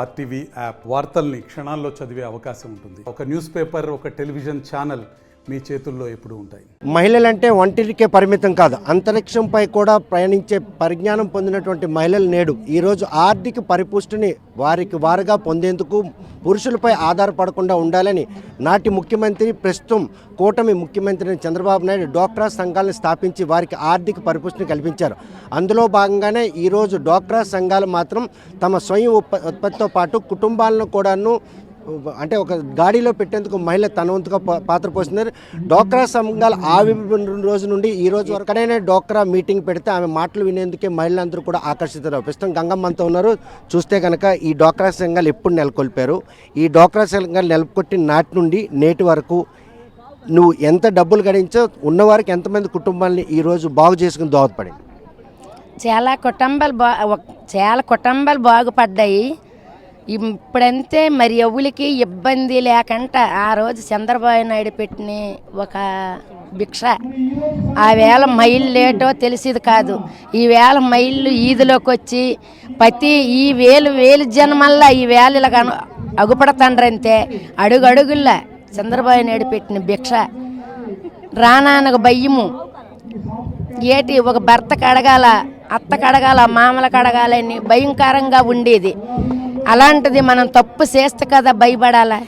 RTV app వార్తల్ని క్షణాల్లో చదివే అవకాశం ఉంటుంది. ఒక న్యూస్ పేపర్, ఒక టెలివిజన్ ఛానల్ మీ చేతుల్లో ఎప్పుడూ ఉంటాయి. మహిళలంటే ఒంటిరికే పరిమితం కాదు, అంతరిక్షంపై కూడా ప్రయాణించే పరిజ్ఞానం పొందినటువంటి మహిళలు నేడు ఈరోజు ఆర్థిక పరిపుష్టిని వారికి వారుగా పొందేందుకు పురుషులపై ఆధారపడకుండా ఉండాలని నాటి ముఖ్యమంత్రి, ప్రస్తుతం కూటమి ముఖ్యమంత్రి చంద్రబాబు నాయుడు డ్వాక్రా సంఘాలను స్థాపించి వారికి ఆర్థిక పరిపుష్టిని కల్పించారు. అందులో భాగంగానే ఈరోజు డ్వాక్రా సంఘాలు మాత్రం తమ స్వయం ఉత్పత్తితో పాటు కుటుంబాలను కూడాను అంటే ఒక గాడిలో పెట్టేందుకు మహిళ తన వంతుగా పాత్ర పోస్తున్నారు. డ్వాక్రా సంఘాల ఆవిర్భావం రోజు నుండి ఈ రోజు వరకు ఎక్కడైనా డ్వాక్రా మీటింగ్ పెడితే ఆమె మాటలు వినేందుకే మహిళలందరూ కూడా ఆకర్షితున్నారు. ప్రస్తుతం గంగమ్మంతా ఉన్నారు. చూస్తే కనుక ఈ డ్వాక్రా సంఘాలు ఎప్పుడు నెలకొల్పారు, ఈ డ్వాక్రా సంఘాలు నెలకొట్టిన నాటి నుండి నేటి వరకు నువ్వు ఎంత డబ్బులు గడించో, ఉన్నవారికి ఎంతమంది కుటుంబాలని ఈరోజు బాగు చేసుకుని దోహదపడింది? చాలా కుటుంబాలు బాగుపడ్డాయి. ఇప్పుడంతే మరి ఎవరికి ఇబ్బంది లేకుండా ఆ రోజు చంద్రబాబు నాయుడు పెట్టిన ఒక భిక్ష. ఆ వేళ మైళ్ళు లేటో తెలిసేది కాదు. ఈ వేళ మైళ్ళు ఈదిలోకి వచ్చి ప్రతి ఈ వేలు జనమల్లా ఈ వేళ ఇలా అగుపడతండ్రంతే అడుగుల్లా చంద్రబాబు నాయుడు పెట్టిన భిక్ష. రానానకు భయ్యము ఏటి ఒక భర్తకు అడగాల, అత్తకు అడగాల, మామలకు అడగాలని భయంకరంగా ఉండేది. అలాంటిది మనం తప్పు చేస్తే కదా భయపడాలా.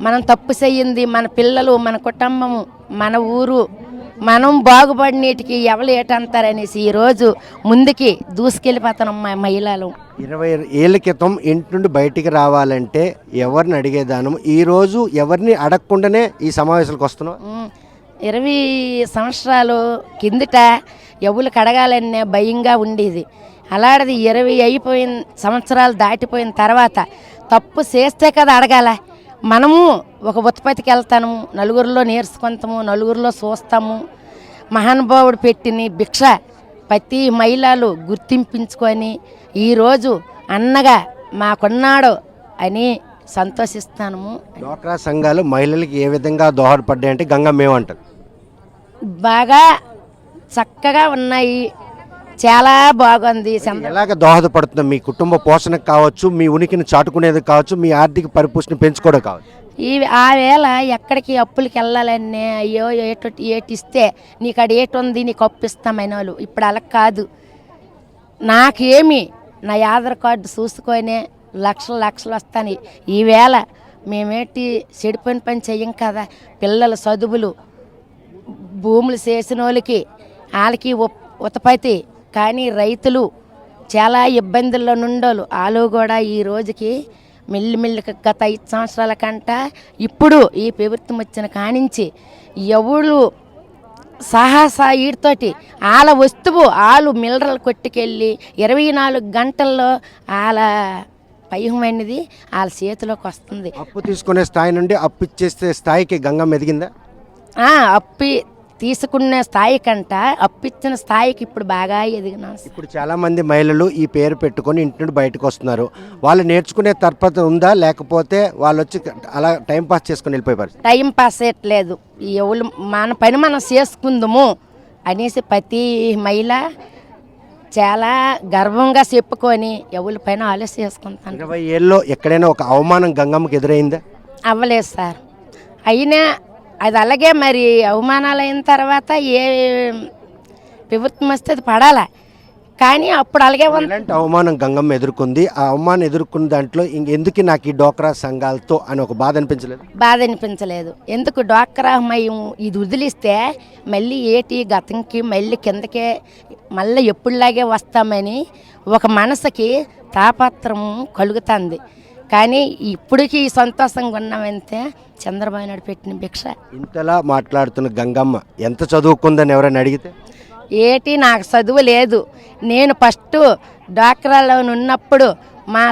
మనం తప్పు చెయ్యింది మన పిల్లలు, మన కుటుంబము, మన ఊరు, మనం బాగుపడినటికి ఎవరు ఏటంటారనేసి ఈరోజు ముందుకి దూసుకెళ్ళిపోతున్నాం మా మహిళలు. 20 ఏళ్ళ క్రితం ఇంటి నుండి బయటికి రావాలంటే ఎవరిని అడిగేదానం, ఈరోజు ఎవరిని అడగకుండానే ఈ సమావేశాలకు వస్తున్నాం. 20 సంవత్సరాలు కిందట ఎవరికి అడగాలనే భయంగా ఉండేది. అలాంటిది 20 అయిపోయిన సంవత్సరాలు దాటిపోయిన తర్వాత తప్పు చేస్తే కదా అడగాల. మనము ఒక ఉత్పత్తికి వెళ్తాము, నలుగురిలో నేర్చుకుంటాము, నలుగురిలో చూస్తాము. మహానుభావుడు పెట్టిన భిక్ష ప్రతి మహిళలు గుర్తింపించుకొని ఈరోజు అన్నగా మాకున్నాడు అని సంతోషిస్తాను. డ్వాక్రా సంఘాలు మహిళలకి ఏ విధంగా దోహదపడ్డాయంటే గంగమ్మ ఏమంటారు? బాగా చక్కగా ఉన్నాయి, చాలా బాగుంది. ఎలాగ దోహదపడుతుంది? మీ కుటుంబ పోషణకు కావచ్చు, మీ ఉనికిని చాటుకునేది కావచ్చు, మీ ఆర్థిక పరిపుష్టిని పెంచుకోవడం కావచ్చు. ఆ వేళ ఎక్కడికి అప్పులకి వెళ్ళాలనే అయ్యో ఏటిస్తే నీకు అక్కడ ఏటుంది నీకు అప్పు ఇస్తామైన వాళ్ళు. ఇప్పుడు అలా కాదు. నాకేమి నా ఆధార్ కార్డు చూసుకొనే లక్షలు వస్తాయి. ఈవేళ మేమేంటి చెడిపోయిన పని చెయ్యం కదా. పిల్లల చదువులు, భూములు చేసిన వాళ్ళకి వాళ్ళకి ఉత్పత్తి, కానీ రైతులు చాలా ఇబ్బందుల్లో నుండోలు వాళ్ళు కూడా ఈ రోజుకి మెల్లిమెల్లిగా గత 5 సంవత్సరాల కంట ఇప్పుడు ఈ ప్రభుత్వం వచ్చిన కానించి ఎవరు వీటితోటి వాళ్ళ వస్తువు వాళ్ళు మిల్లర్లు కొట్టుకెళ్ళి 24 గంటల్లో వాళ్ళ పైహమైనది వాళ్ళ చేతిలోకి వస్తుంది. అప్పు తీసుకునే స్థాయి నుండి అప్పు ఇచ్చేస్తే స్థాయికి గంగమ్మ ఎదిగిందా? అప్పు తీసుకునే స్థాయి కంట అప్పిచ్చిన స్థాయికి ఇప్పుడు బాగా ఎదిగినా. ఇప్పుడు చాలా మంది మహిళలు ఈ పేరు పెట్టుకొని ఇంటి నుండి బయటకు వస్తున్నారు. వాళ్ళు నేర్చుకునే తర్పత ఉందా, లేకపోతే వాళ్ళు వచ్చి అలా టైం పాస్ చేసుకుని వెళ్ళిపోయారు? టైం పాస్ అయ్యట్లేదు. ఎవరు మన పని మనం చేసుకుందాము అనేసి ప్రతి మహిళ చాలా గర్వంగా చెప్పుకొని ఎవరి పైన ఆలోచన చేసుకుంటాను. 20 ఏళ్ళలో ఎక్కడైనా ఒక అవమానం గంగమ్మకి ఎదురైందా? అవ్వలేదు సార్. అయినా అది అలాగే మరి అవమానాలు అయిన తర్వాత ఏ ప్రభుత్వం వస్తే అది పడాలా. కానీ అప్పుడు అలాగే ఇలాంటి అవమానం గంగమ్మ ఎదుర్కొంది. ఆ అవమానం ఎదుర్కొన్న దాంట్లో ఎందుకు నాకు ఈ డ్వాక్రా సంఘాలతో అని ఒక బాధ అనిపించలేదు? బాధ అనిపించలేదు. ఎందుకు డ్వాక్రా మయం ఇది వదిలిస్తే మళ్ళీ ఏటి గతంకి మళ్ళీ కిందకే మళ్ళీ ఎప్పుడులాగే వస్తామని ఒక మనసుకి తాపత్రం కలుగుతుంది. కానీ ఇప్పటికీ సంతోషంగా ఉన్నామంటే చంద్రబాబు నాయుడు పెట్టిన భిక్ష. ఇంతలా మాట్లాడుతున్న గంగమ్మ ఎంత చదువుకుందని ఎవరైనా అడిగితే ఏటి నాకు చదువు లేదు. నేను ఫస్ట్ డ్వాక్రాలో ఉన్నప్పుడు మా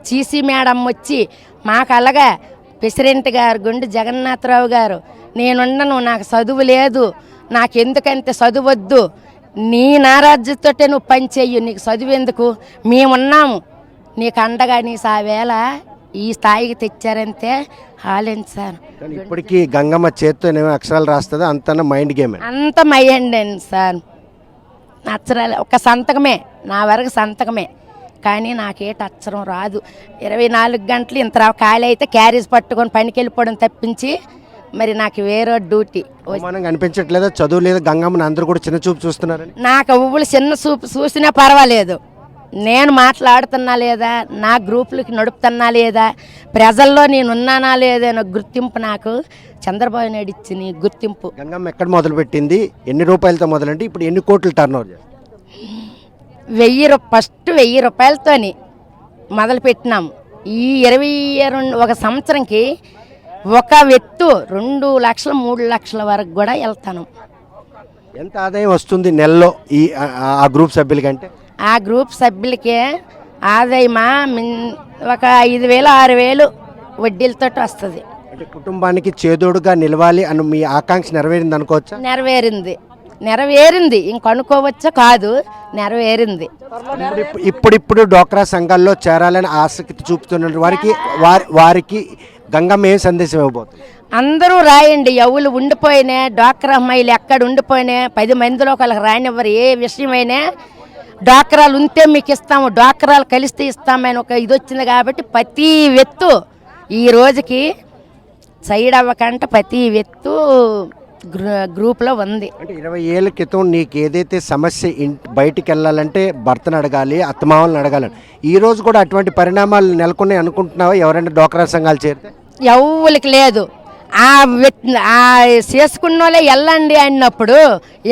సీసీ మేడం వచ్చి మాకు అలాగా ప్రెసిడెంట్ గారు గుండు జగన్నాథరావు గారు, నేనుండను, నాకు చదువు లేదు, నాకు ఎందుకంటే చదువద్దు, నీ నారాజ్యతోటే నువ్వు పని చెయ్యు, నీకు చదువు ఎందుకు, మేమున్నాము నీకు అండగా, నీ ఆ వేళ ఈ స్థాయికి తెచ్చారంటే ఆలోచించాను. ఇప్పటికీ గంగమ్మ చేత్తో అక్షరాలు రాస్తుంది, అంత మైండ్ గేమ్, అంత మైండ్ అండి సార్. అక్షరాలు ఒక సంతకమే, నా వరకు సంతకమే. కానీ నాకేట అచ్చరం రాదు. 24 గంటలు ఇంత ఖాళీ అయితే క్యారేజ్ పట్టుకొని పనికి వెళ్ళిపోవడం తప్పించి మరి నాకు వేరే డ్యూటీ. అవమానంగా అనిపించట్లేదా? చదువు లేదా గంగమ్మని అందరూ కూడా చిన్న చూపు చూస్తున్నారని. నాకు ఊళ్ళు చిన్న చూపు చూసినా పర్వాలేదు, నేను మాట్లాడుతున్నా లేదా, నా గ్రూపులకి నడుపుతున్నా లేదా, ప్రజల్లో నేను ఉన్నానా లేదా అనే గుర్తింపు నాకు చంద్రబాబు నాయుడు ఇచ్చిన గుర్తింపు. గంగమ్మ ఎక్కడ మొదలుపెట్టింది, ఎన్ని రూపాయలతో మొదలంటే ఇప్పుడు ఎన్ని కోట్లు టర్న్ ఓవర్ చేస్తారు? ఫస్ట్ 1000 రూపాయలతోని మొదలుపెట్టినాం. ఈ 22 ఒక సంవత్సరంకి ఒక వ్యక్తి 2 లక్షలు 3 లక్షల వరకు కూడా వెళ్తాను. ఎంత ఆదాయం వస్తుంది నెలలో ఈ ఆ గ్రూప్ సభ్యులకంటే? ఆ గ్రూప్ సభ్యులకి ఆదాయమా ఒక 5,000 6,000 వడ్డీలతో వస్తుంది. అంటే కుటుంబానికి చేదోడుగా నిలవాలి అని మీ ఆకాంక్ష నెరవేరింది అనుకోవచ్చా? నెరవేరింది ఇంకనుకోవచ్చా కాదు, నెరవేరింది. ఇప్పుడిప్పుడు డ్వాక్రా సంఘాల్లో చేరాలని ఆసక్తి చూపుతున్న వారికి గంగమ్మ ఏ సందేశం ఇవ్వబోతుంది? అందరూ రాయండి. ఎవరు ఉండిపోయినా డ్వాక్రా అమ్మాయిలు ఎక్కడ ఉండిపోయినా 10 మందిలో ఒకళ్ళకి రానివ్వరు. ఏ విషయమైనా డ్వాక్రాలు ఉంటే మీకు ఇస్తాము, డ్వాక్రాలు కలిస్తే ఇస్తామని ఒక ఇది వచ్చింది కాబట్టి ప్రతి వ్యక్తు ఈ రోజుకి సైడ్ అవ్వకంట ప్రతి వ్యక్తు గ్రూప్లో ఉంది. అంటే 20 ఏళ్ళ క్రితం నీకు ఏదైతే సమస్య బయటికి వెళ్ళాలంటే భర్తను అడగాలి, అత్తమామలను అడగాలని, ఈ రోజు కూడా అటువంటి పరిణామాలు నెలకొన్నాయి అనుకుంటున్నావా? ఎవరైనా డ్వాక్రా సంఘాలు చేరితే ఎవరికి లేదు. చేసుకున్న వాళ్ళే వెళ్ళండి అన్నప్పుడు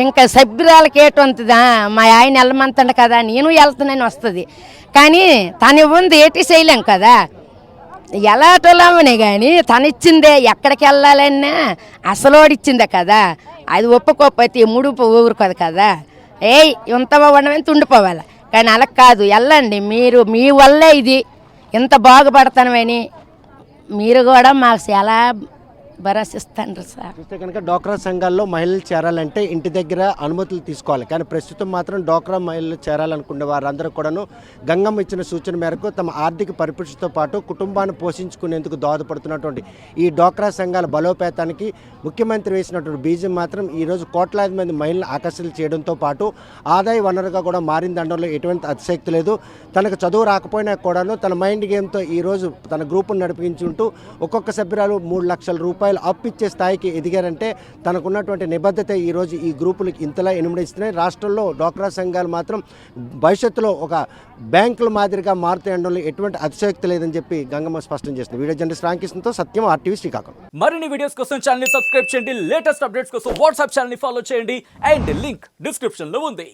ఇంకా సభ్యురాలకి ఏటుంటుందా? మా ఆయన వెళ్ళమంటాడు కదా, నేను వెళ్తానని వస్తుంది. కానీ తను ఉంది ఏటి చేయలేం కదా, ఎలాటోలామనే కానీ తను ఇచ్చిందే ఎక్కడికి వెళ్ళాలన్నా అసలోడిచ్చిందే కదా, అది ఒప్పుకోకపోతే ముడుపు ఊరుకోదు కదా. ఇంత ఉండమంత ఉండిపోవాలి. కానీ అలా కాదు, వెళ్ళండి మీరు, మీ వల్లే ఇది ఇంత బాగుపడతానని మీరు కూడా మాకు చాలా భరోసిస్తాను సార్. చూస్తే కనుక డ్వాక్రా సంఘాల్లో మహిళలు చేరాలంటే ఇంటి దగ్గర అనుమతులు తీసుకోవాలి. కానీ ప్రస్తుతం మాత్రం డ్వాక్రా మహిళలు చేరాలనుకునే వారందరూ కూడాను గంగమ్మ ఇచ్చిన సూచన మేరకు తమ ఆర్థిక పరిపుష్టితో పాటు కుటుంబాన్ని పోషించుకునేందుకు దోహదపడుతున్నటువంటి ఈ డ్వాక్రా సంఘాల బలోపేతానికి ముఖ్యమంత్రి వేసినటువంటి బీజం మాత్రం ఈరోజు కోట్లాది మంది మహిళలను ఆకర్షితులు చేయడంతో పాటు ఆదాయ వనరుగా కూడా మారిందనడంలో ఎటువంటి అతిశక్తి లేదు. తనకు చదువు రాకపోయినా కూడాను తన మైండ్ గేమ్తో ఈరోజు తన గ్రూపును నడిపించుకుంటూ ఒక్కొక్క సభ్యురాలు 3 లక్షల రూపాయలు అప్పిచ్చే స్థాయికి ఎదిగారంటే తనకున్నటువంటి నిబద్ధత ఈరోజు ఈ గ్రూపులకు ఇంతలా ఎనుమడిస్తున్నాయి. రాష్ట్రంలో డ్వాక్రా సంఘాలు మాత్రం భవిష్యత్తులో ఒక బ్యాంకుల మాదిరిగా మారుతాయంలో ఎటువంటి అతిశయోక్తి లేదని చెప్పి గంగమ్మ స్పష్టం చేస్తుంది. వీడియో జర్నలిస్ట్ రామకృష్ణతో సత్యం, RTV శ్రీకాకుళం. మరిన్ని వీడియోస్ కోసం ఛానల్ ని సబ్స్క్రైబ్ చేయండి, లేటెస్ట్ అప్డేట్స్ కోసం వాట్సాప్ ఛానల్ ని ఫాలో చేయండి అండ్ లింక్ డిస్క్రిప్షన్ లో ఉంది.